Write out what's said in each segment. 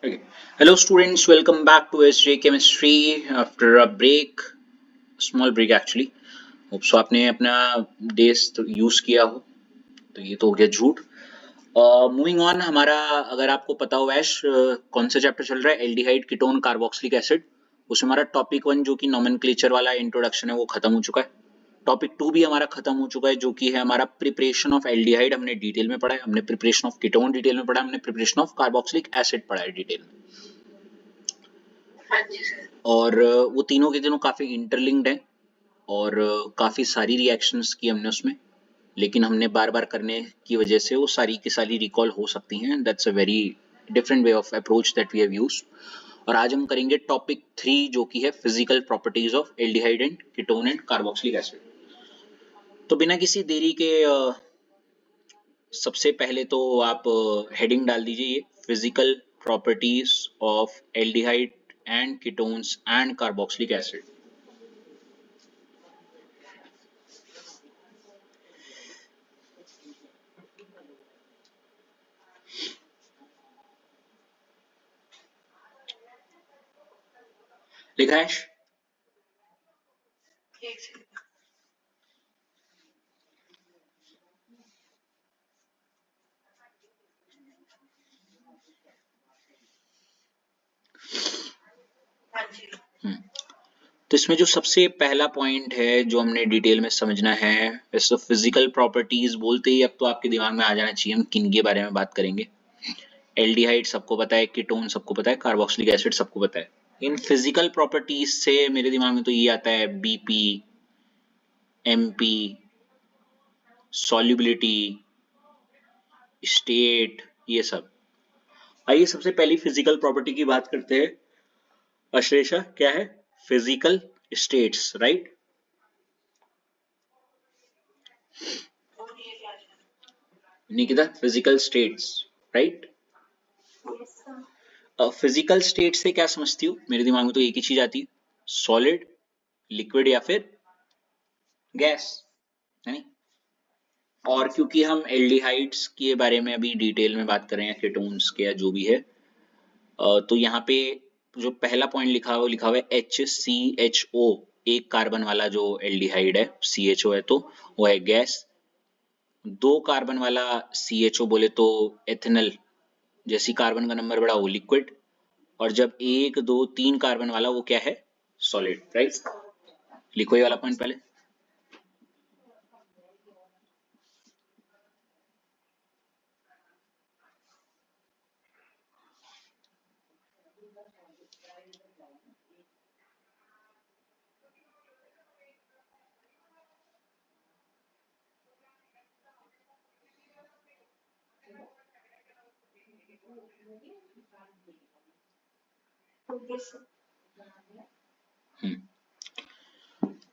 Okay. Hello students, welcome back to SJ Chemistry after a break, small break actually. Hope so आपने अपना days तो use किया हो, तो ये तो हो गया झूठ। मूविंग ऑन, हमारा अगर आपको पता हो वैश कौन सा चैप्टर चल रहा है, एल्डिहाइड कीटोन कार्बोक्सिलिक एसिड। उसमें हमारा टॉपिक 1 जो कि नोमेनक्लेचर वाला इंट्रोडक्शन है वो खत्म हो चुका है। टॉपिक 2 भी हमारा खत्म हो चुका है जो कि है हमारा प्रिपरेशन ऑफ एल्डिहाइड, हमने डिटेल में पढ़ा है। हमने प्रिपरेशन ऑफ कीटोन डिटेल में पढ़ा है, हमने प्रिपरेशन ऑफ कार्बोक्सिलिक एसिड पढ़ा है डिटेल में। और वो तीनों के तीनों काफी इंटरलिंक्ड हैं और काफी सारी रिएक्शंस की हमने उसमें, लेकिन हमने बार बार करने की वजह से वो सारी की सारी रिकॉल हो सकती हैं। That's a very different way of approach that we have used. और आज हम करेंगे टॉपिक 3 जो कि है physical properties of aldehyde and ketone and carboxylic acid. तो बिना किसी देरी के सबसे पहले तो आप हेडिंग डाल दीजिए ये physical properties of aldehyde and ketones and carboxylic acid. लिखा है? तो इसमें जो सबसे पहला पॉइंट है जो हमने डिटेल में समझना है, वैसे फिजिकल प्रॉपर्टीज बोलते ही अब तो आपके दिमाग में आ जाना चाहिए हम किन के बारे में बात करेंगे। एल्डिहाइड सबको पता है, कीटोन सबको पता है, कार्बोक्सिलिक एसिड सबको पता है। इन फिजिकल प्रॉपर्टीज से मेरे दिमाग में तो ये आता है बीपी, एमपी, सॉल्युबिलिटी, स्टेट, ये सब। आइए सबसे पहली फिजिकल प्रॉपर्टी की बात करते हैं। अश्लेषा, क्या है? Physical states, right? Nikita, physical states, right? Physical state से क्या समझती हो? मेरे दिमाग में तो एक ही चीज आती है, सॉलिड, लिक्विड या फिर गैस, है नहीं? और क्योंकि हम एल्डिहाइड्स के बारे में अभी डिटेल में बात कर रहे हैं, कीटोन्स के या जो भी है, तो यहाँ पे जो पहला पॉइंट लिखा हुआ है HCHO, एक कार्बन वाला जो एल्डिहाइड है, CHO है तो वो है गैस। 2 कार्बन वाला CHO बोले तो एथेनल, जैसी कार्बन का नंबर बढ़ा वो लिक्विड। और जब 1 2 3 कार्बन वाला वो क्या है? Solid, right? लिखो ये वाला पॉइंट पहले।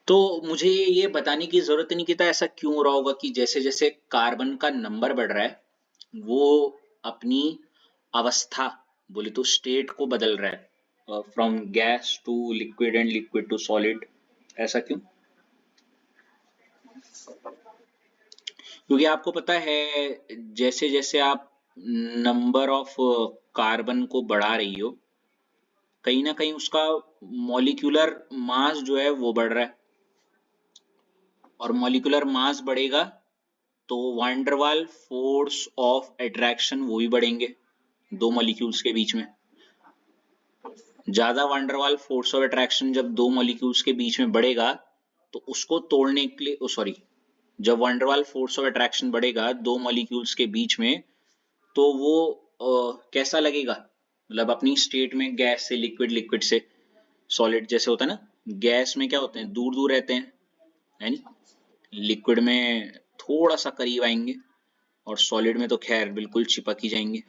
तो मुझे ये बताने की जरूरत नहीं कि ऐसा क्यों हो रहा होगा कि जैसे जैसे कार्बन का नंबर बढ़ रहा है वो अपनी अवस्था बोले तो स्टेट को बदल रहा है, from gas to liquid and liquid to solid. ऐसा क्यों? क्योंकि आपको पता है जैसे जैसे आप नंबर ऑफ कार्बन को बढ़ा रही हो, कहीं ना कहीं उसका मॉलिक्यूलर मास जो है वो बढ़ रहा है, और मॉलिक्यूलर मास बढ़ेगा तो वांडरवाल फोर्स ऑफ अट्रैक्शन वो भी बढ़ेंगे दो मॉलिक्यूल्स के बीच में। ज्यादा वांडरवाल फोर्स ऑफ अट्रैक्शन जब दो मॉलिक्यूल्स के बीच में बढ़ेगा तो उसको तोड़ने के लिए, सॉरी, जब वांडरवाल फोर्स ऑफ अट्रैक्शन बढ़ेगा दो मॉलिक्यूल्स के बीच में, तो वो कैसा लगेगा? मतलब अपनी स्टेट में गैस से लिक्विड, लिक्विड से सॉलिड जैसे होता है ना, गैस में क्या होते हैं? दूर दूर रहते हैं, है नहीं? लिक्विड में थोड़ा सा करीब आएंगे, और सॉलिड में तो खैर बिल्कुल चिपक ही जाएंगे,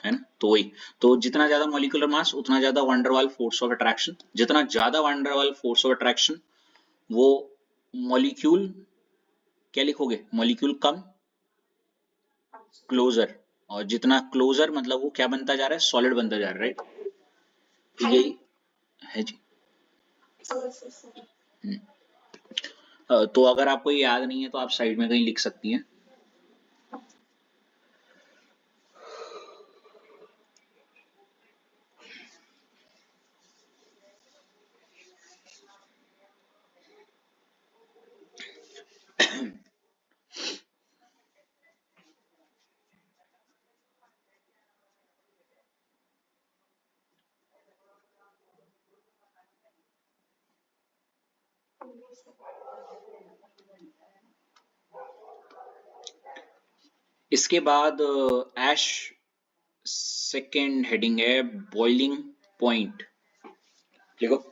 है ना? तो वही, तो जितना ज्यादा मॉलिक्यूलर मास उतना ज्यादा वांडरवाल फोर्स ऑफ अट्रैक्शन, जितना ज्यादा वांडरवाल फोर्स ऑफ अट्रैक्शन वो मॉलिक्यूल, क्या लिखोगे? मॉलिक्यूल कम क्लोजर, और जितना क्लोजर मतलब वो क्या बनता जा रहा है? सॉलिड बनता जा रहा है, राइट? यही है जी। तो अगर आपको ये याद नहीं है तो आप साइड में कहीं लिख सकती हैं। इसके बाद ऐश सेकेंड हेडिंग है बॉइलिंग पॉइंट। देखो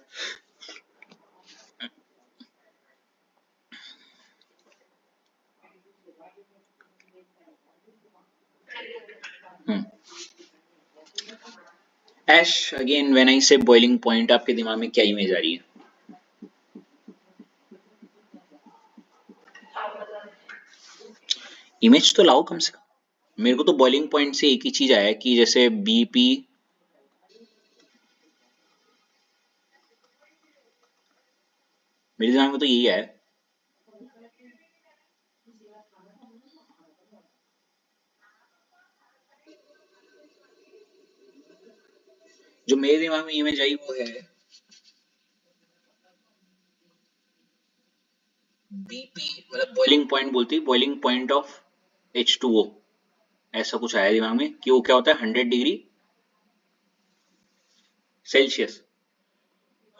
ऐश अगेन व्हेन आई से बॉइलिंग पॉइंट, आपके दिमाग में क्या इमेज आ रही है? इमेज तो लाओ कम से कम। मेरे को तो बॉइलिंग पॉइंट से एक ही चीज आया कि जैसे बीपी, मेरे दिमाग में तो यही आया। जो मेरे दिमाग में इमेज आई वो है बीपी, मतलब बॉइलिंग पॉइंट बोलती है बॉइलिंग पॉइंट ऑफ H2O, ऐसा कुछ आया दिमाग में कि वो क्या होता है 100 डिग्री सेल्सियस।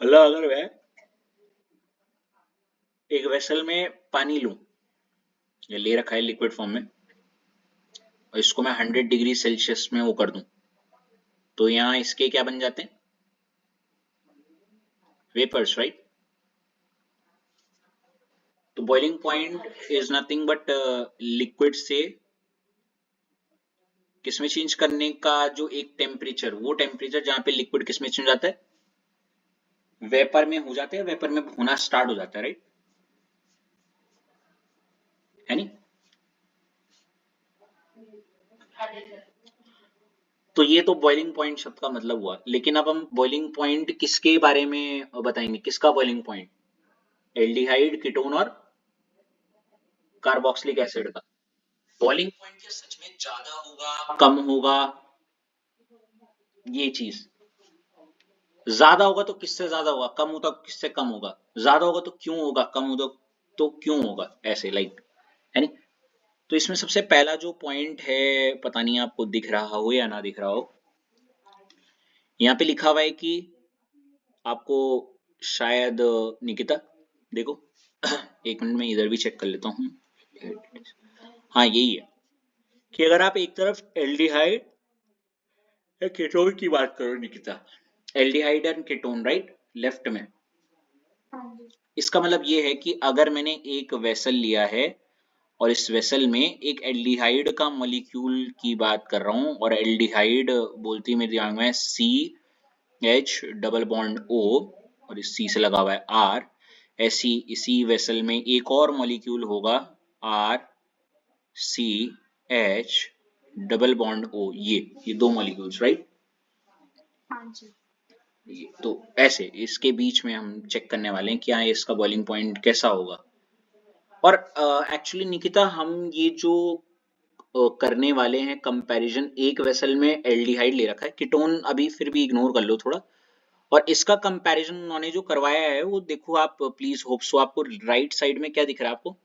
मतलब अगर मैं एक वेसल में पानी लूं, ये ले रखा है लिक्विड फॉर्म में, और इसको मैं 100 डिग्री सेल्सियस में वो कर दूं, तो यहाँ इसके क्या बन जाते हैं? Vapours, right? तो boiling point is nothing but liquid से किसमें चेंज करने का जो एक टेम्परेचर, वो टेम्परेचर जहां पे लिक्विड किसमें चेंज हो जाता है? वेपर में हो जाते हैं, वेपर में होना स्टार्ट हो जाता है, राइट? है नहीं? तो ये तो बॉइलिंग पॉइंट शब्द का मतलब हुआ, लेकिन अब हम बॉइलिंग पॉइंट किसके बारे में बताएंगे? किसका बॉइलिंग पॉइंट? एल्डिहाइड, कीटोन और कार्बोक्सिलिक एसिड का। बॉइलिंग पॉइंट क्या सच में ज्यादा होगा कम होगा? ये चीज ज्यादा होगा तो किससे ज्यादा होगा, कम होगा तो किससे कम होगा, ज्यादा होगा तो क्यों होगा, कम होगा तो क्यों होगा, ऐसे लाइक, है नहीं? तो इसमें सबसे पहला जो पॉइंट है, पता नहीं आपको दिख रहा हो या ना दिख रहा हो, यहाँ पे लिखा हुआ है कि आपको शायद निकिता देखो एक मिनट में इधर भी चेक कर लेता हूँ। हाँ यही है कि अगर आप एक तरफ एल्डिहाइड या कीटोन की बात करो Nikita, aldehyde and ketone, right, left में, इसका मतलब ये है कि अगर मैंने एक वेसल लिया है और इस वेसल में एक एल्डिहाइड का मॉलिक्यूल की बात कर रहा हूँ, और एल्डिहाइड बोलती है मेरे दिमाग में CH डबल बॉन्ड O, और इस C से लगा हुआ है R, ऐसी इसी वेसल में एक और मॉलिक्यूल होगा RCH डबल बॉन्ड O, ये दो मॉलिक्यूल्स, राइट? तो ऐसे इसके बीच में हम चेक करने वाले हैं कि हाँ इसका बॉइलिंग पॉइंट कैसा होगा। और एक्चुअली निकिता हम ये जो करने वाले हैं कंपैरिजन, एक वेसल में एल्डिहाइड ले रखा है, कीटोन अभी फिर भी इग्नोर कर लो थोड़ा, और इसका कंपैरिजन उन्होंने जो करवाया है वो देखो आप प्लीज, होप सो। आपको राइट साइड में क्या दिख रहा है आपको?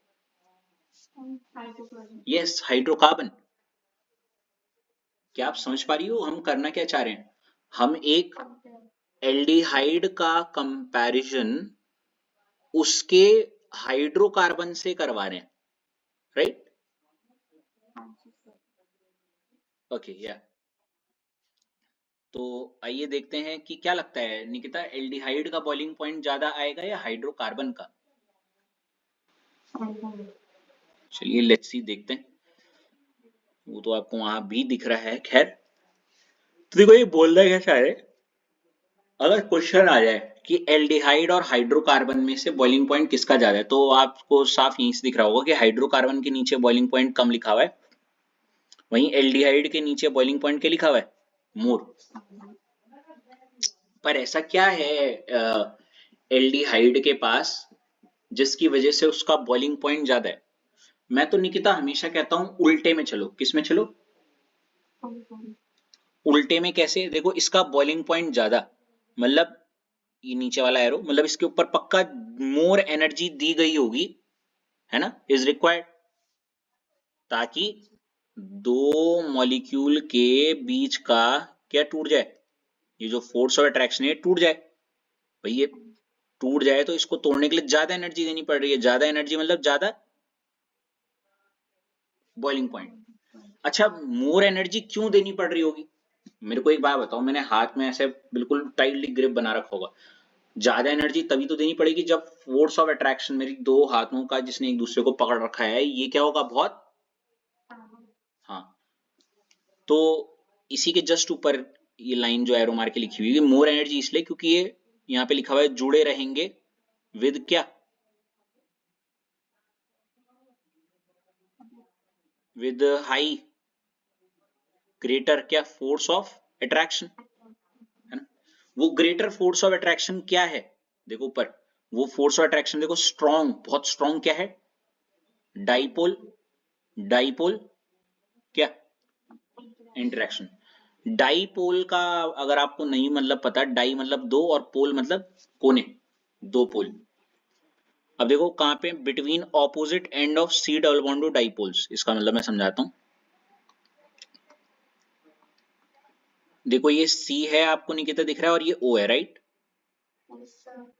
Yes, hydrocarbon. क्या आप समझ पा रही हो हम करना क्या चाह रहे हैं? हम एक एल्डिहाइड का कंपैरिजन उसके हाइड्रोकार्बन से करवा रहे हैं, राइट? ओके या, तो आइए देखते हैं कि क्या लगता है निकिता, एल्डिहाइड का बॉइलिंग पॉइंट ज्यादा आएगा या हाइड्रोकार्बन का? चलिए लेट्स सी, देखते हैं। वो तो आपको वहां भी दिख रहा है, खैर। तो देखो ये बोल रहा है क्या है, अगर क्वेश्चन आ जाए कि एल्डिहाइड और हाइड्रोकार्बन में से बॉइलिंग पॉइंट किसका ज्यादा है, तो आपको साफ यहीं से दिख रहा होगा कि हाइड्रोकार्बन के नीचे बॉइलिंग पॉइंट कम लिखा हुआ है, वहीं एल्डिहाइड के नीचे बॉइलिंग पॉइंट क्या लिखा हुआ है? मोर। पर ऐसा क्या है एल्डिहाइड के पास जिसकी वजह से उसका बॉइलिंग पॉइंट ज्यादा है? मैं तो निकिता हमेशा कहता हूं उल्टे में चलो। किस में चलो? उल्टे में कैसे? देखो इसका बॉइलिंग पॉइंट ज्यादा, मतलब ये नीचे वाला एरो, मतलब इसके ऊपर पक्का मोर एनर्जी दी गई होगी, है ना, इज रिक्वायर्ड, ताकि दो मॉलिक्यूल के बीच का क्या टूट जाए, ये जो फोर्स ऑफ अट्रैक्शन है टूट जाए। भाई ये टूट जाए तो इसको तोड़ने के लिए ज्यादा एनर्जी देनी पड़ रही है, ज्यादा एनर्जी मतलब ज्यादा बॉइलिंग पॉइंट। अच्छा, मोर एनर्जी क्यों देनी पड़ रही होगी? मेरे को एक बात बताओ, मैंने हाथ में ऐसे बिल्कुल टाइटली ग्रिप बना रखा होगा, ज्यादा एनर्जी तभी तो देनी पड़ेगी जब फोर्स ऑफ अट्रैक्शन मेरी दो हाथों का जिसने एक दूसरे को पकड़ रखा है ये क्या होगा, बहुत। हाँ, तो इसी के जस्ट ऊपर ये लाइन जो एरो मार के लिखी हुई है, मोर एनर्जी इसलिए क्योंकि ये यहाँ पे लिखा हुआ है जुड़े रहेंगे विद क्या, विद हाई ग्रेटर क्या, फोर्स ऑफ अट्रैक्शन, है ना। वो ग्रेटर फोर्स ऑफ अट्रैक्शन क्या है, देखो ऊपर, वो फोर्स ऑफ अट्रैक्शन देखो स्ट्रॉन्ग, बहुत स्ट्रॉन्ग क्या है, डाइपोल, डाइपोल क्या, इंटरेक्शन। डाइपोल का अगर आपको नहीं मतलब पता, डाई मतलब दो और पोल मतलब कोने, दो पोल। अब देखो कहां पे, between opposite end of C double bond two dipoles, इसका मतलब मैं समझाता हूं। देखो ये सी है आपको निकिता दिख रहा है और ये ओ है, राइट।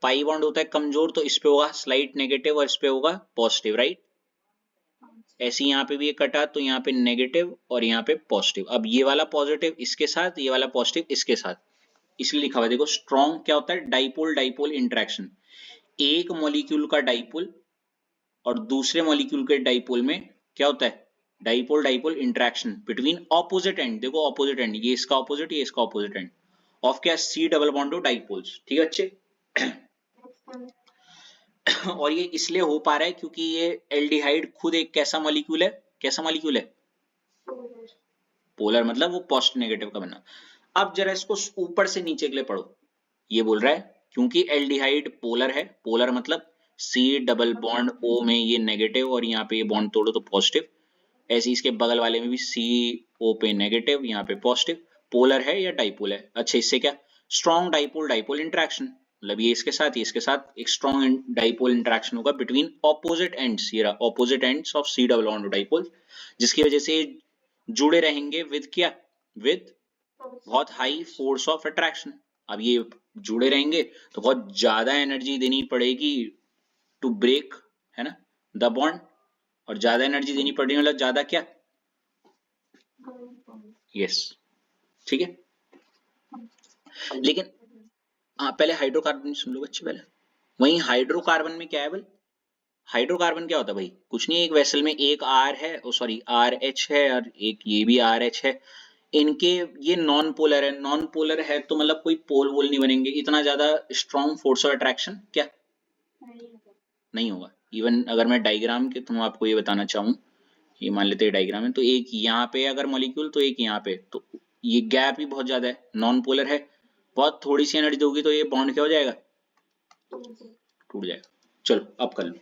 पाई बॉन्ड होता है कमजोर, तो इस पे होगा स्लाइट नेगेटिव और इस पे होगा पॉजिटिव, राइट। ऐसे यहाँ पे भी ये कटा तो यहाँ पे नेगेटिव और यहाँ पे पॉजिटिव। अब ये वाला पॉजिटिव इसके साथ, ये वाला पॉजिटिव इसके साथ, इसलिए लिखा हुआ है देखो स्ट्रॉन्ग क्या होता है, डाइपोल डाइपोल इंटरेक्शन। एक मॉलिक्यूल का डाइपोल और दूसरे मॉलिक्यूल के डाइपोल में क्या होता है, dipole dipole interaction between opposite end, देखो ऑपोजिट एंड, ये इसका ऑपोजिट ये इसका ऑपोजिट एंड ऑफ क्या, C double bond two dipoles, ठीक है बच्चे। और ये इसलिए हो पा रहा है क्योंकि ये एल्डिहाइड खुद एक कैसा मॉलिक्यूल है, कैसा मॉलिक्यूल है, पोलर, मतलब वो पॉजिटिव नेगेटिव का बना। अब जरा इसको ऊपर से नीचे के लिए पढ़ो, ये बोल रहा है क्योंकि एल्डिहाइड पोलर है, पोलर मतलब सी डबल बॉन्ड ओ में ये नेगेटिव और यहाँ पे ये बॉन्ड तोड़ो तो पॉजिटिव, ऐसे इसके बगल वाले में भी सी ओ पे नेगेटिव यहाँ पे पॉजिटिव, पोलर है या डाइपोल है। अच्छा, इससे क्या, स्ट्रॉन्ग डाइपोल डाइपोल इंटरेक्शन, मतलब ये इसके साथ एक स्ट्रॉन्ग डाइपोल इंटरेक्शन होगा बिटवीन ऑपोजिट एंड्स, ये रहा opposite ends of C double bond dipole, जिसकी वजह से जुड़े रहेंगे विद क्या, विद बहुत हाई फोर्स ऑफ अट्रैक्शन। अब ये जुड़े रहेंगे तो बहुत ज्यादा एनर्जी देनी पड़ेगी टू ब्रेक, है ना, द बॉन्ड। और ज्यादा एनर्जी देनी पड़ेगी मतलब ज्यादा क्या, यस, ठीक है। लेकिन हाँ, पहले हाइड्रोकार्बन सुन लो बच्चे पहले। वहीं हाइड्रोकार्बन में क्या है बोल, हाइड्रोकार्बन क्या होता है भाई, कुछ नहीं, एक वेसल में एक आर है, ओ सॉरी आर एच है और एक ये भी आर एच है, इनके ये नॉन पोलर है, नॉन पोलर है तो मतलब कोई पोल वोल नहीं बनेंगे, इतना ज्यादा स्ट्रॉन्ग फोर्स ऑफ अट्रैक्शन क्या नहीं होगा। इवन अगर मैं डायग्राम के तुम आपको ये बताना चाहूँ, ये मान लेते हैं डायग्राम है तो एक यहाँ पे अगर मॉलिक्यूल तो एक यहाँ पे, तो ये गैप भी बहुत ज्यादा है, नॉन पोलर है, बहुत थोड़ी सी एनर्जी दोगी तो ये बॉन्ड क्या हो जाएगा, टूट जाएगा। चलो अब कर लो।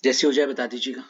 जैसे हो जाए बता दीजिएगा।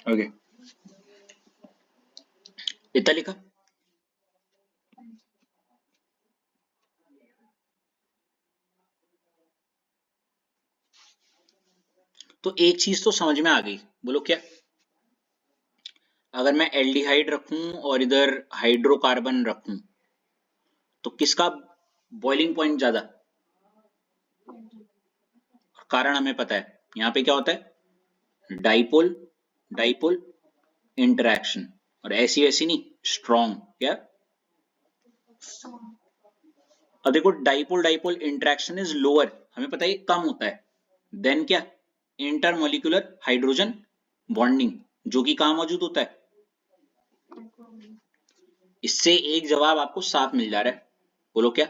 ओके, इतना लिखा। तो एक चीज तो समझ में आ गई, बोलो क्या? अगर मैं एल्डिहाइड रखूं और इधर हाइड्रोकार्बन रखूं तो किसका बॉइलिंग पॉइंट ज्यादा? कारण हमें पता है, यहां पे क्या होता है, डाइपोल डाइपोल इंटरैक्शन, और ऐसी वैसी नहीं, स्ट्रॉन्ग क्या। अब देखो dipole dipole interaction is lower, हमें पता है ये कम होता है, देन क्या, इंटरमोलिकुलर हाइड्रोजन बॉन्डिंग, जो कि कहां मौजूद होता है। इससे एक जवाब आपको साफ मिल जा रहा है, बोलो क्या,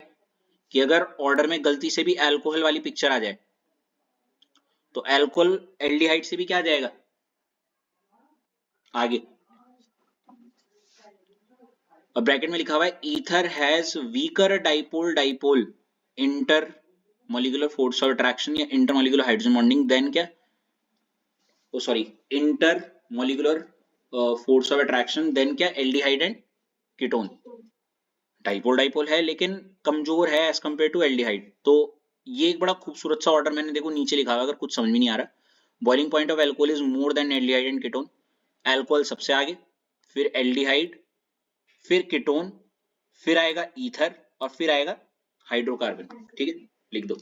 कि अगर ऑर्डर में गलती से भी अल्कोहल वाली पिक्चर आ जाए तो अल्कोहल एल्डिहाइड से भी क्या आ जाएगा आगे। और ब्रैकेट में लिखा हुआ है ether has weaker dipole dipole intermolecular force of attraction या intermolecular hydrogen bonding, then क्या, oh sorry, intermolecular force of attraction, then क्या, aldehyde and ketone. Dipole dipole है लेकिन कमजोर है एज कंपेयर टू एल्डिहाइड। तो ये एक बड़ा खूबसूरत सा ऑर्डर मैंने देखो नीचे लिखा हुआ, अगर कुछ समझ में नहीं आ रहा। Boiling point of alcohol is more than aldehyde and ketone, alcohol सबसे आगे, फिर एल्डिहाइड, फिर कीटोन, फिर आएगा ईथर, और फिर आएगा हाइड्रोकार्बन। ठीक है, लिख दो।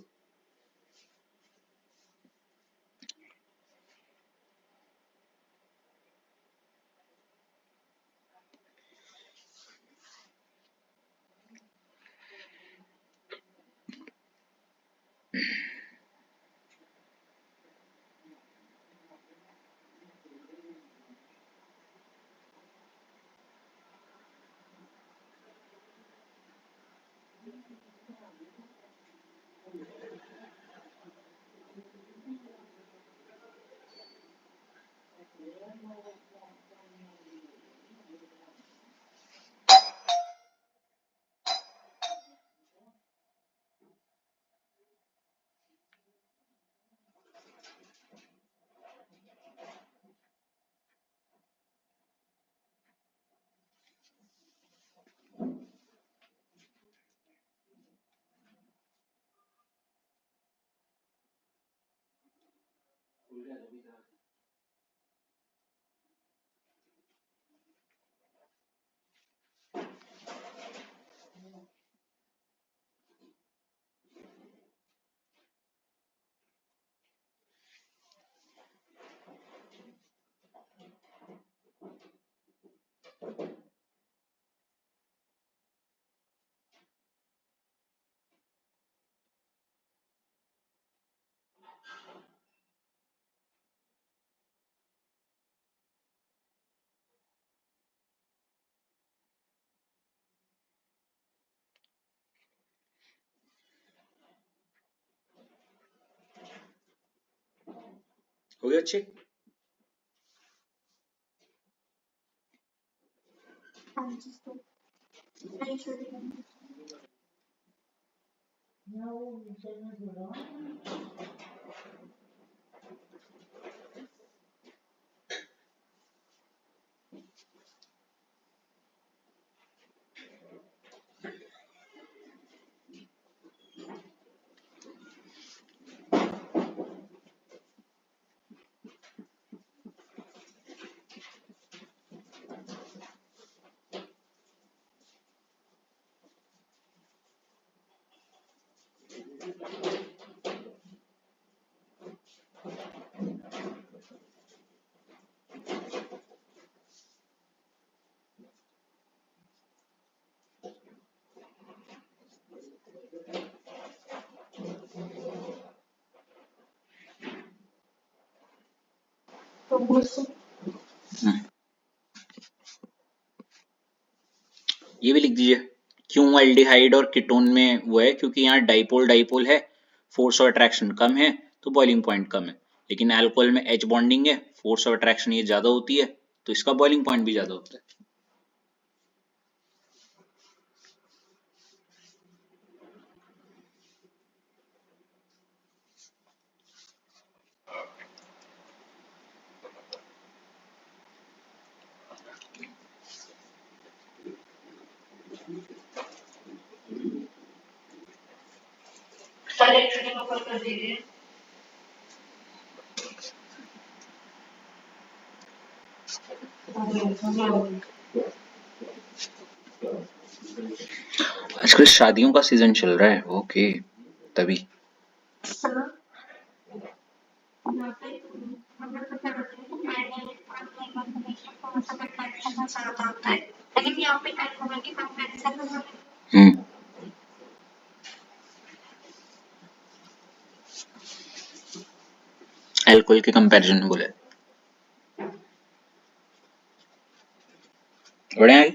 हो गया अच्छे? हम्म, ये भी लिख दीजिए। क्यों एल्डिहाइड और कीटोन में वो है, क्योंकि यहाँ डाइपोल डाइपोल है, फोर्स ऑफ अट्रैक्शन कम है, तो बॉइलिंग पॉइंट कम है। लेकिन अल्कोहल में एच बॉन्डिंग है, फोर्स ऑफ अट्रैक्शन ये ज्यादा होती है, तो इसका बॉइलिंग पॉइंट भी ज्यादा होता है। आजकल शादियों का सीजन चल रहा है, ओके, तभी। हम्म, अल्कोहल के कंपैरिजन में बोले, बढ़िया है।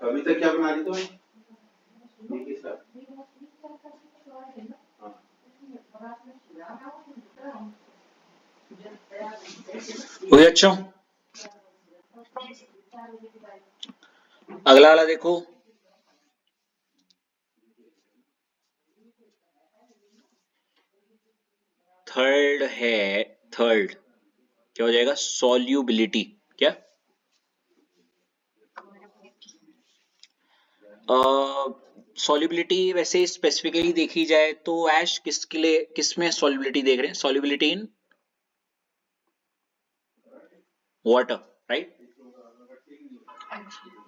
अभी तक क्या बना रही थी? वही अच्छा। अगला वाला देखो, थर्ड है, थर्ड क्या हो जाएगा, सॉल्युबिलिटी। क्या सॉल्युबिलिटी वैसे स्पेसिफिकली देखी जाए तो ऐश किसके लिए, किसमें सॉल्युबिलिटी देख रहे हैं, सॉल्युबिलिटी इन वाटर, राइट।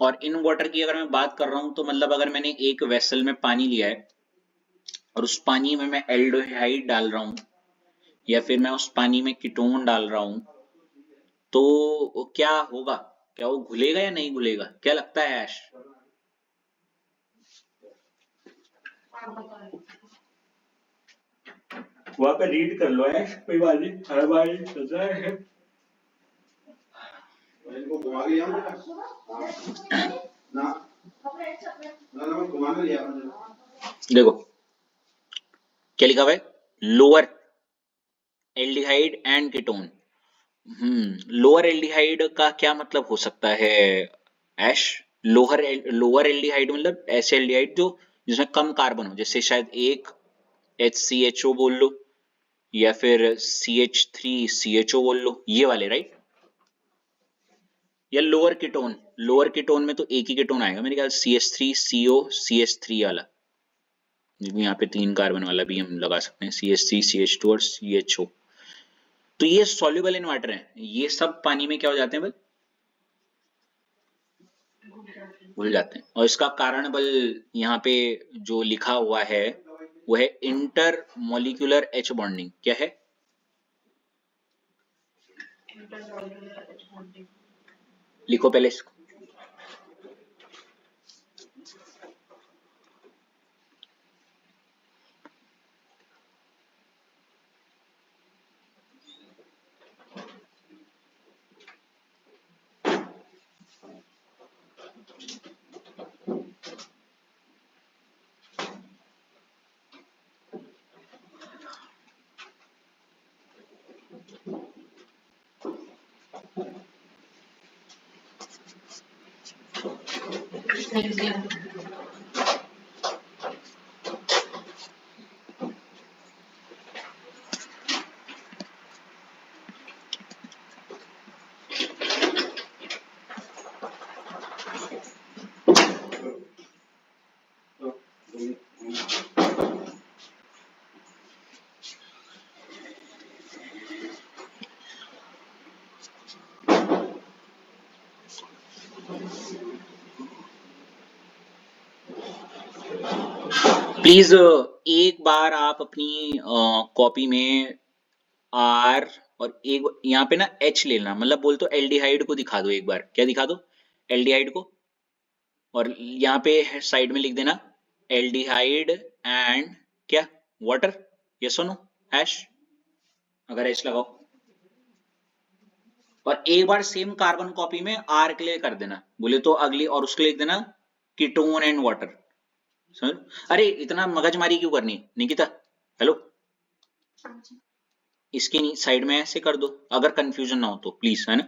और इन वाटर की अगर मैं बात कर रहा हूं तो मतलब अगर मैंने एक वेसल में पानी लिया है और उस पानी में मैं एल्डिहाइड डाल रहा हूं या फिर मैं उस पानी में कीटोन डाल रहा हूं, तो क्या होगा, क्या वो घुलेगा या नहीं घुलेगा, क्या लगता है ऐश? वहां पे रीड कर लो ऐश, कोई बात नहीं, हर बार चल रहा है। इनको घुमा के लिया ना ना घुमा के लिया। देखो क्या लिखा हुआ है, lower aldehyde and ketone. Lower aldehyde का क्या मतलब हो सकता है ऐश? लोअर एल्डिहाइड मतलब ऐसे एल्डिहाइड जो जिसमें कम कार्बन हो, जैसे शायद एक HCHO बोल लो या फिर CH3CHO बोल लो, ये वाले, राइट। या लोअर कीटोन में तो एक ही कीटोन आएगा मेरे ख्याल, CH3CO CH3 वाला, यहाँ पे 3 कार्बन वाला भी हम लगा सकते हैं, CH3CH2 और CHO। तो ये सॉल्युबल इन वाटर है, ये सब पानी में क्या हो जाते हैं बल, घुल जाते हैं। और इसका कारण बल यहाँ पे जो लिखा हुआ है वो है इंटर मॉलिक्यूलर H बॉन्डिंग। क्या है, लिखो पहले इसको। प्लीज एक बार आप अपनी कॉपी में आर और एक यहाँ पे ना एच लेना, मतलब बोल तो एल्डिहाइड को दिखा दो एक बार। क्या दिखा दो? एल्डिहाइड को। और यहाँ पे साइड में लिख देना एल्डिहाइड एंड क्या, वाटर। यस और नो? हैश, अगर एच लगाओ। और एक बार सेम कार्बन कॉपी में आर के लिए कर देना, बोले तो अगली, और उसके लिए लिख देना कीटोन एंड वाटर। सर अरे इतना मगजमारी क्यों करनी निकिता? हेलो, इसके साइड में ऐसे कर दो, अगर कंफ्यूजन ना हो तो प्लीज, है ना?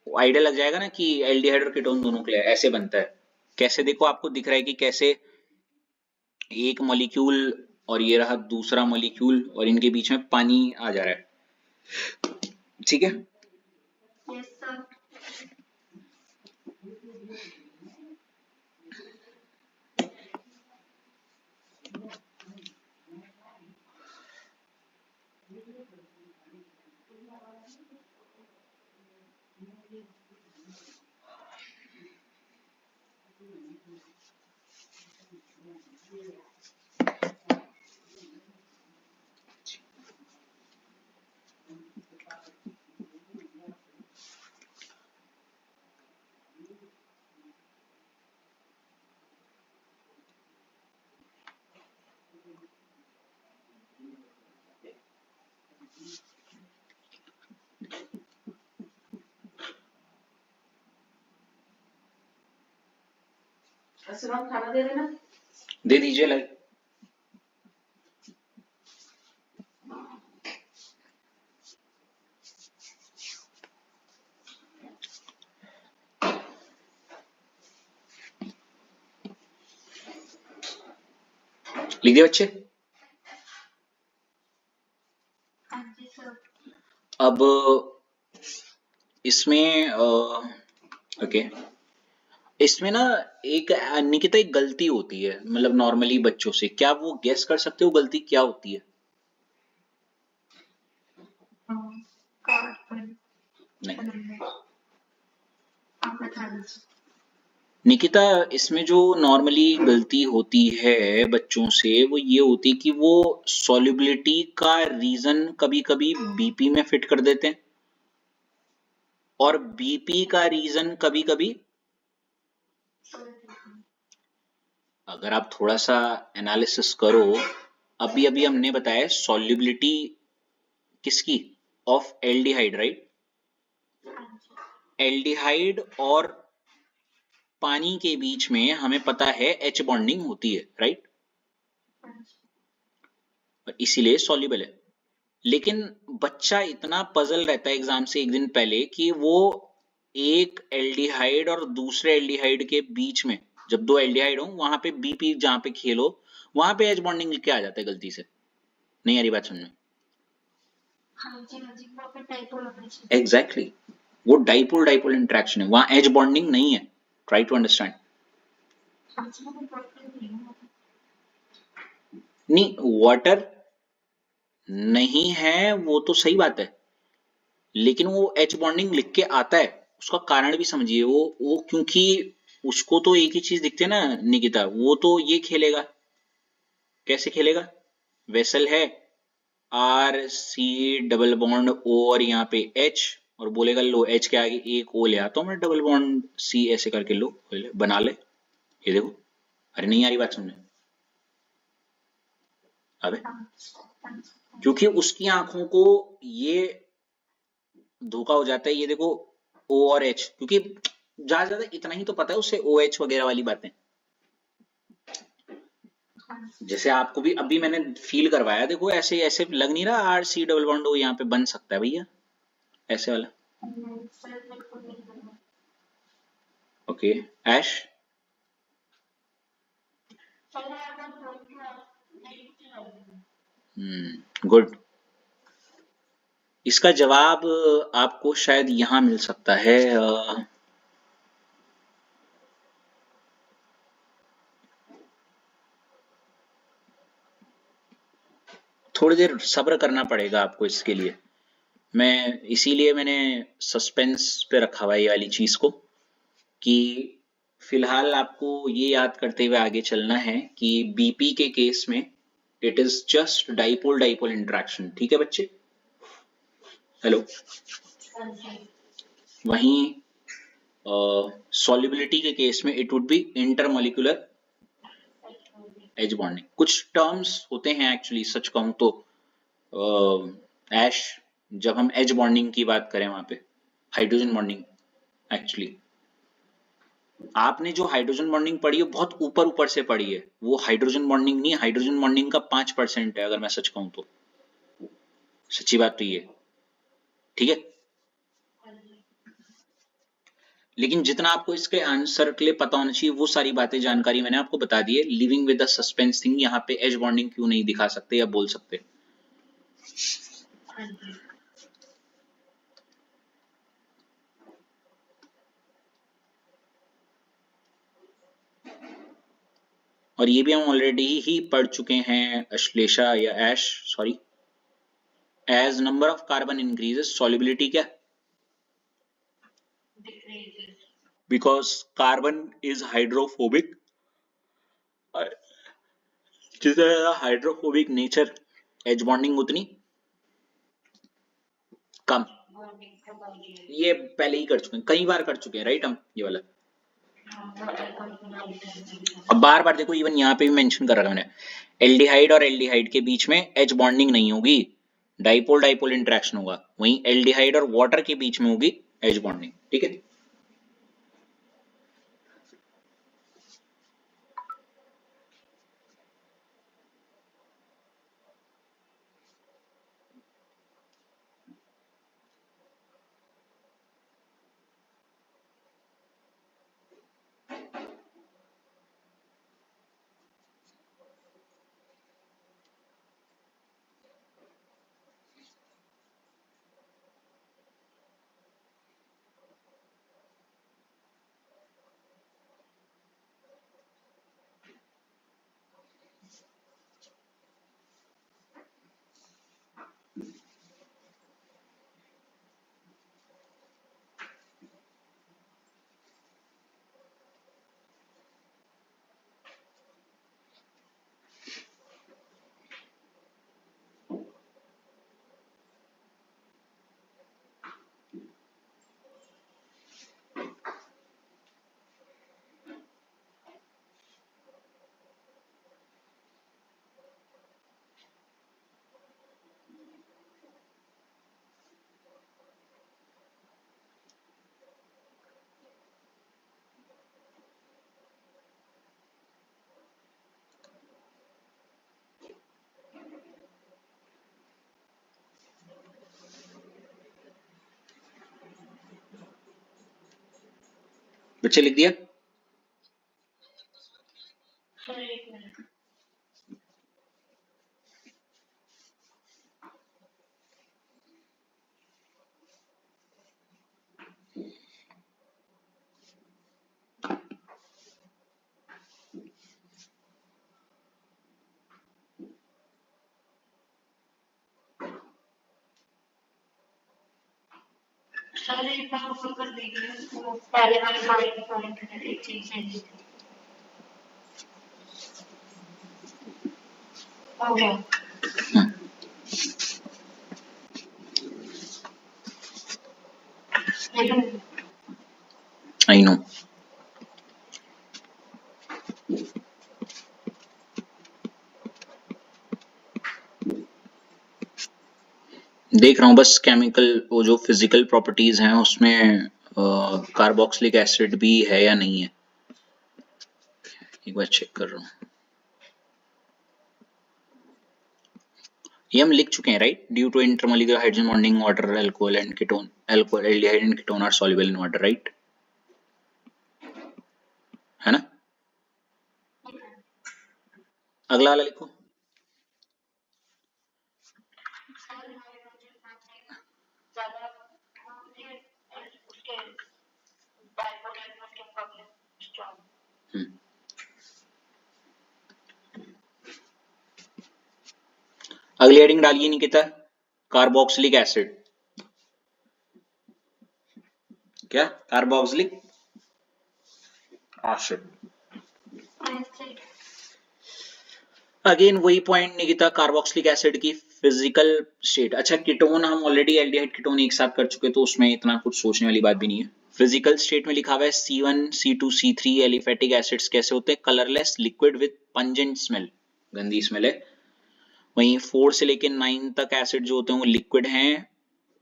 आइडिया लग जाएगा ना कि एल्डिहाइड और कीटोन दोनों के लिए ऐसे बनता है। कैसे देखो, आपको दिख रहा है कि कैसे एक मॉलिक्यूल और ये रहा दूसरा मॉलिक्यूल और इनके बीच में पानी आ जा रहा है। ठीक है? Yes, sir. असलम खाना दे देना। दे दीजिए लाइक। लिख दिए बच्चे? हाँ जी सर। अब इसमें ओके, इसमें ना एक निकिता एक गलती होती है, मतलब नॉर्मली बच्चों से, क्या वो गेस कर सकते हो गलती क्या होती है? कार्बन नहीं आप बता दीजिए। निकिता, इसमें जो नॉर्मली गलती होती है बच्चों से वो ये होती है कि वो सॉल्युबिलिटी का रीजन कभी कभी बीपी में फिट कर देते हैं, और बीपी का रीजन कभी कभी, अगर आप थोड़ा सा एनालिसिस करो, अभी अभी हमने बताया सॉल्युबिलिटी किसकी, ऑफ एल्डिहाइड, राइट? एल्डिहाइड और पानी के बीच में हमें पता है एच बॉन्डिंग होती है, राइट? और इसीलिए सॉल्युबल है। लेकिन बच्चा इतना पजल रहता है एग्जाम से एक दिन पहले कि वो एक एल्डिहाइड और दूसरे एल्डिहाइड के बीच में, जब दो एल्डिहाइड हो वहां पे बीपी जहां पे खेलो वहां पे एच बॉन्डिंग लिख के आ जाता है गलती से। नहीं आ रही बात समझ में? एग्जैक्टली, वो डाइपोल डाइपोल इंटरेक्शन है, वहां एच बॉन्डिंग नहीं है। Try to understand. नहीं, वाटर नहीं है वो तो सही बात है, लेकिन वो एच बॉन्डिंग लिख के आता है, उसका कारण भी समझिए। वो क्योंकि उसको तो एक ही चीज दिखते है ना निकिता, वो तो ये खेलेगा। कैसे खेलेगा? वेसल है, R C double bond O और यहाँ पे एच, और बोलेगा लो एच के आगे एक ओ ले आता हूं मैं, डबल बॉन्ड सी ऐसे करके लो बना ले। ये देखो, अरे नहीं आ रही बात समझे? अबे क्योंकि उसकी आंखों को ये धोखा हो जाता है, ये देखो ओ और एच, क्योंकि ज्यादा ज्यादा इतना ही तो पता है उसे, ओ एच वगैरह वाली बातें। जैसे आपको भी अभी मैंने फील करवाया, देखो ऐसे ऐसे लग नहीं रहा R C double bond O यहाँ पे बन सकता है भैया, ऐसे वाला। ओके ऐश, गुड। इसका जवाब आपको शायद यहां मिल सकता है। थोड़ी देर सब्र करना पड़ेगा आपको इसके लिए, मैं इसीलिए मैंने सस्पेंस पे रखा हुआ ये वाली चीज को, कि फिलहाल आपको ये याद करते हुए आगे चलना है कि बीपी के केस में it is just dipole dipole interaction, ठीक है बच्चे? हेलो। वहीं सॉल्युबिलिटी के केस में it would be intermolecular H bonding. कुछ टर्म्स होते हैं एक्चुअली, सच कहूं तो ऐश जब हम एज बॉन्डिंग की बात करें वहां पे हाइड्रोजन बॉन्डिंग, एक्चुअली आपने जो हाइड्रोजन बॉन्डिंग पढ़ी है बहुत ऊपर ऊपर से पढ़ी है, वो हाइड्रोजन बॉन्डिंग नहीं, हाइड्रोजन बॉन्डिंग का 5% है अगर मैं सच कहूं तो। सच्ची बात तो ये, ठीक है? लेकिन जितना आपको इसके आंसर के लिए पता होना चाहिए वो सारी बातें जानकारी मैंने आपको बता दी है। Living with the suspense thing, यहाँ पे एज बॉन्डिंग क्यों नहीं दिखा सकते या बोल सकते? और ये भी हम ऑलरेडी ही पढ़ चुके हैं अश्लेषा या Ash, sorry, as number of carbon increases solubility क्या? बिकॉज कार्बन इज हाइड्रोफोबिक, जितना हाइड्रोफोबिक नेचर एज बॉन्डिंग उतनी कम। ये पहले ही कर चुके हैं, कई बार कर चुके हैं, राइट? हम ये वाला अब बार बार देखो, इवन यहाँ पे भी मेंशन कर रखा है मैंने, एल्डिहाइड और एल्डिहाइड के बीच में एच बॉन्डिंग नहीं होगी, डाइपोल डाइपोल इंटरेक्शन होगा। वहीं एल्डिहाइड और वाटर के बीच में होगी एच बॉन्डिंग, ठीक है? बच्चे लिख दिया? पहले वाले पॉइंट में एक चीज है हो गया। I know. देख रहा हूँ बस केमिकल वो जो फिजिकल प्रॉपर्टीज हैं उसमें कार्बोक्सिलिक एसिड भी है या नहीं है, एक बार चेक कर रहा हूँ। ये हम लिख चुके हैं, right? Due to intermolecular hydrogen bonding water alcohol and ketone, alcohol aldehyde and ketone are soluble in water, right? है ना? अगला वाला लिखो। अगली हेडिंग डालिए निकिता, कार्बोक्सिलिक एसिड। क्या कार्बोक्सिलिक? एसिड। अगेन वही पॉइंट निकिता, कार्बोक्सिलिक एसिड की फिजिकल स्टेट। अच्छा कीटोन हम ऑलरेडी एल्डिहाइड कीटोन एक साथ कर चुके, तो उसमें इतना कुछ सोचने वाली बात भी नहीं है। फिजिकल स्टेट में लिखा हुआ है C1 C2 C3 aliphatic acids कैसे होते हैं, colourless liquid with pungent smell, गंदी स्मेल है। वहीं 4 से लेके 9 तक एसिड जो होते हैं वो लिक्विड हैं,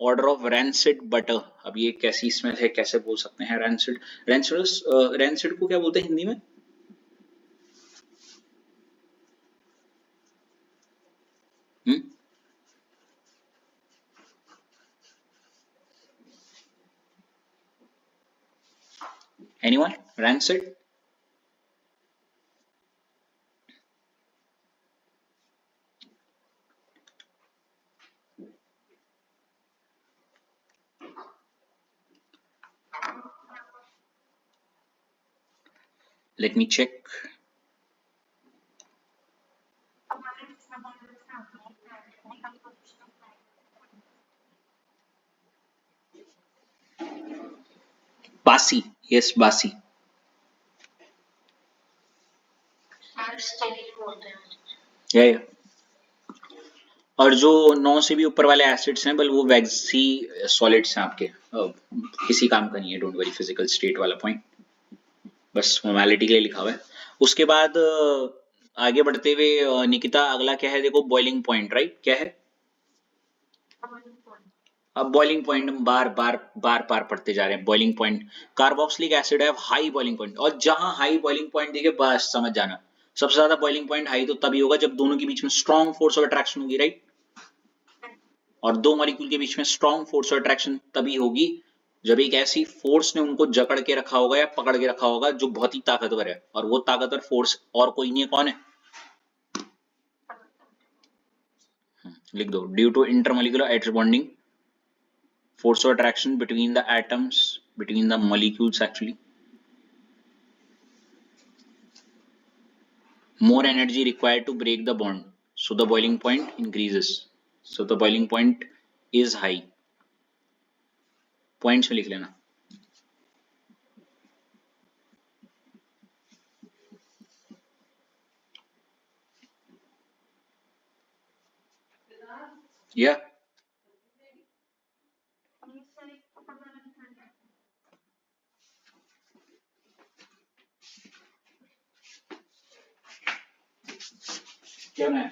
ऑर्डर ऑफ रैंसिड बटर। अब ये कैसी स्मेल है, कैसे बोल सकते हैं रैंसिड, रैंसिड को क्या बोलते हैं हिंदी में? Anyone, rancid? Let me check. बासी, yes बासी। या और जो 9 से भी ऊपर वाले एसिड्स हैं बल वो वैक्सी सॉलिड्स हैं आपके, किसी काम का नहीं है, डोंट वरी। फिजिकल स्टेट वाला पॉइंट बस फॉर्मेलिटी के लिए लिखा हुआ है। उसके बाद आगे बढ़ते हुए निकिता अगला क्या है देखो, बॉइलिंग पॉइंट, राइट? क्या है अब बॉइलिंग पॉइंट? हम बार बार पढ़ते जा रहे हैं। बॉइलिंग पॉइंट, कार्बोक्सिलिक एसिड है हाई बॉइलिंग पॉइंट, और जहां हाई बॉइलिंग पॉइंट देखे बस समझ जाना, सबसे ज्यादा बॉइलिंग पॉइंट हाई तो तभी होगा जब दोनों के बीच में स्ट्रॉन्ग फोर्स ऑफ अट्रैक्शन होगी, राइट? और दो मॉलिक्यूल के बीच में स्ट्रॉन्ग फोर्स ऑफ अट्रैक्शन तभी होगी जब एक ऐसी फोर्स ने उनको जकड़ के रखा होगा या पकड़ के रखा होगा जो बहुत ही ताकतवर है, और वो ताकतवर फोर्स और कोई नहीं है, कौन है? लिख दो, due to intermolecular atom bonding, force of attraction between the atoms, between the molecules actually, more energy required to break the bond, so the boiling point increases, so the boiling point is high. Points में लिख लेना। या क्या बनाया?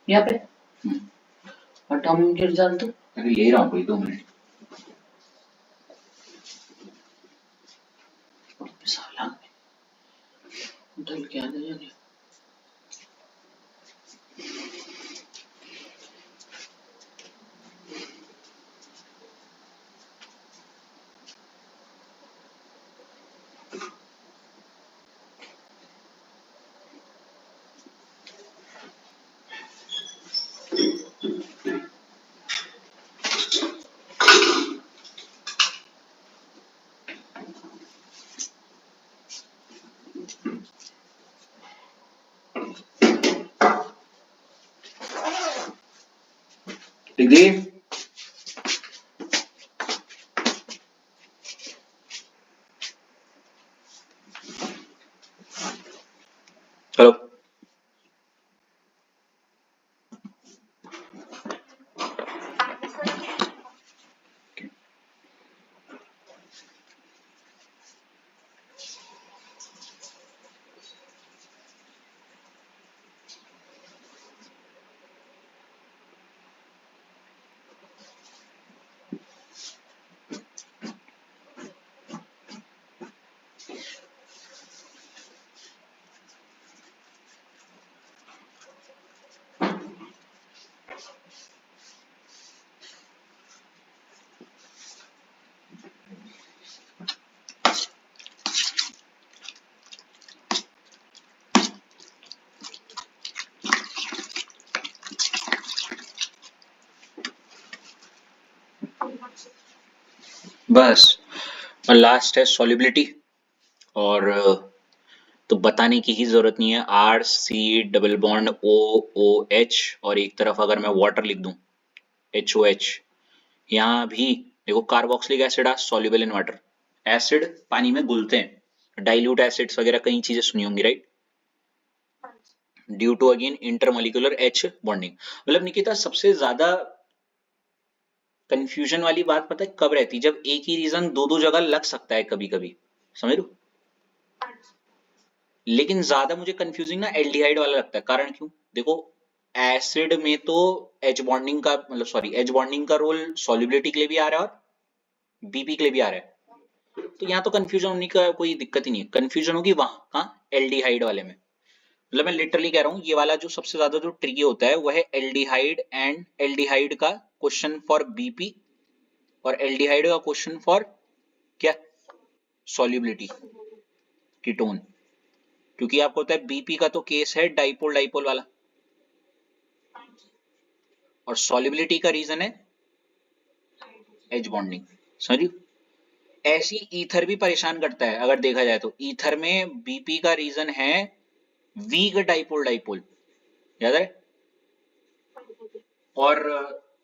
यहाँ पे but हम गिर जान तो अरे ले रहा हूँ कोई 2 मिनट। साला ढल के आ जाएगा। बस। और लास्ट है सॉल्युबिलिटी, और तो बताने की ही जरूरत नहीं है, R C double bond O O H, और एक तरफ अगर मैं वाटर लिख दूं एच ओ एच, यहाँ भी देखो carboxylic acid are soluble in water, acid पानी में घुलते हैं, डाइल्यूट एसिड्स वगैरह कई चीजें सुनी होंगी right, due to again intermolecular H bonding. मतलब निकिता सबसे ज्यादा कंफ्यूजन वाली बात पता है कब रहती है, जब एक ही रीजन दो दो जगह लग सकता है कभी कभी, समझ लो। लेकिन ज्यादा मुझे कंफ्यूजिंग ना एल्डिहाइड वाला लगता है, कारण क्यों, देखो एसिड में तो एच बॉन्डिंग का मतलब सॉरी एच बॉन्डिंग का रोल सॉल्युबिलिटी के लिए भी आ रहा है और बीपी के लिए भी आ रहा है, तो यहाँ तो कंफ्यूजन होने का कोई दिक्कत ही नहीं है, कंफ्यूजन होगी वहां कहाँ एल्डिहाइड वाले में। मतलब मैं लिटरली कह रहा हूँ ये वाला जो सबसे ज्यादा जो ट्रिकी होता है वो है एल्डिहाइड, एंड एल्डिहाइड का क्वेश्चन फॉर बीपी, और एल्डिहाइड का क्वेश्चन फॉर क्या सॉल्युबिलिटी कीटोन, क्योंकि आपको पता है बीपी का तो केस है डाइपोल डाइपोल वाला, और सॉल्युबिलिटी का रीजन है एच बॉन्डिंग, समझिए। ऐसी ईथर भी परेशान करता है अगर देखा जाए तो, ईथर में बीपी का रीजन है वीक डाइपोल डाइपोल, याद है, और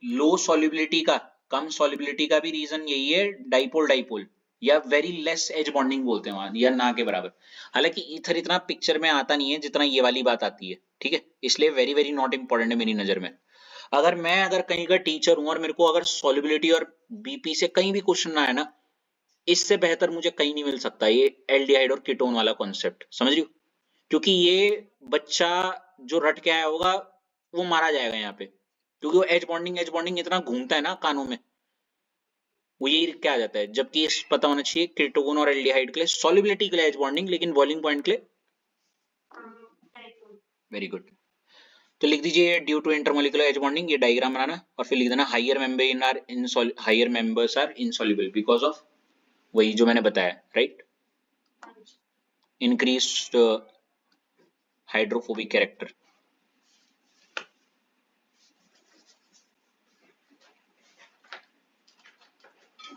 लो सॉल्युबिलिटी का, कम सॉल्युबिलिटी का भी रीजन यही है डाइपोल डाइपोल, या वेरी लेस एज बॉन्डिंग बोलते हैं वहां, या ना के बराबर। हालांकि ईथर इतना पिक्चर में आता नहीं है जितना ये वाली बात आती है, ठीक है, इसलिए वेरी वेरी नॉट इंपॉर्टेंट है मेरी नजर में। अगर कहीं का टीचर हूं और मेरे को अगर सॉल्युबिलिटी और बीपी से कहीं भी क्वेश्चन ना है ना, इससे बेहतर मुझे कहीं नहीं मिल सकता ये एल्डिहाइड और कीटोन वाला कॉन्सेप्ट, समझ रही हो, क्योंकि ये बच्चा जो रट के आया होगा वो मारा जाएगा यहाँ पे, क्योंकि वो एच बॉन्डिंग इतना घूमता है ना कानों में, वो यही क्या आ जाता है, जबकि पता होना चाहिए कीटोन और एल्डिहाइड के लिए सॉल्युबिलिटी के लिए एच बॉन्डिंग, लेकिन बॉइलिंग पॉइंट के लिए वेरी गुड। तो लिख दीजिए due to intermolecular H bonding, ये डायग्राम बनाना, और फिर लिख देना higher member in are in higher members are insoluble because of वही जो मैंने बताया राइट, इंक्रीज्ड हाइड्रोफोबिक कैरेक्टर।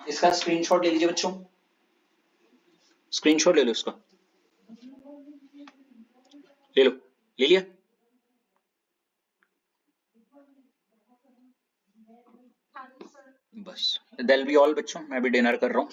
इसका स्क्रीनशॉट ले लीजिए बच्चों, स्क्रीनशॉट ले लो इसका, ले लो, ले लिया, बस दैट विल बी ऑल बच्चों, मैं भी डिनर कर रहा हूँ।